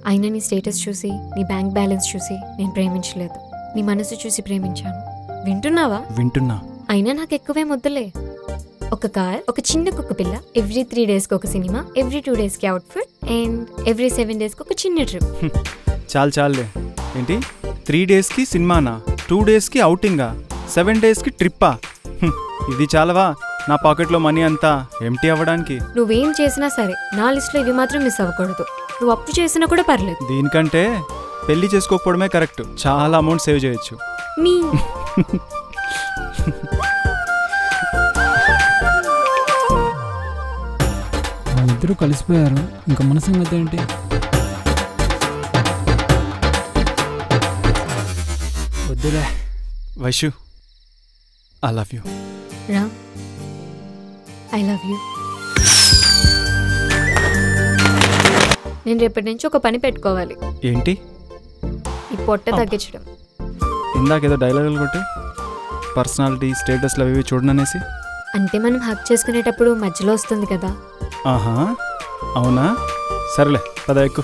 అయినా నీ స్టేటస్ చూసి నీ బ్యాంక్ బ్యాలెన్స్ చూసి నేను ప్రేమించలేదు, నీ మనసు చూసి ప్రేమించాను. వింటున్నావా? వింటున్నా. అయినా నాకు ఎక్కువే ముద్దలే. ఒక కార్, ఒక చిన్న కుక్క పిల్ల, ఎవ్రీ 3 days ఒక cinema, every 2 days outfit and every 7 days ఒక చిన్న ట్రిప్. చాలే. ఏంటి 3 days సినిమానా, 2 days అవుటింగా, 7 days ట్రిప్పా? ఇది చాలవా నా పాకెట్లో మనీ అంతా ఎంటీ అవ్వడానికి? నువ్వేం చేసినా సరే నా లిస్ట్లో ఇవి మాత్రం మిస్ అవ్వకూడదు. నువ్వు అప్పు చేసినా కూడా పర్లేదు. దీనికంటే పెళ్లి చేసుకోకపోవడమే కరెక్ట్. చాలా అమౌంట్ సేవ్ చేయొచ్చు. ఇద్దరు కలిసిపోయారు, ఇంకా మన సంగతి ఏంటి? వద్దులే Vaishu, I love you. Ram, I love you. నేను రేపటి నుంచి ఒక పని పెట్టుకోవాలి. ఏంటి? ఈ పొట్ట తగ్గించడం. ఇందాకేదో డైలాగులు కొట్టి పర్సనాలిటీ స్టేటస్లు అవి చూడననేసి. అంటే మనం హక్ చేసుకునేటప్పుడు మధ్యలో వస్తుంది కదా. ఆహా, అవునా? సరేలే, పద ఎక్కు.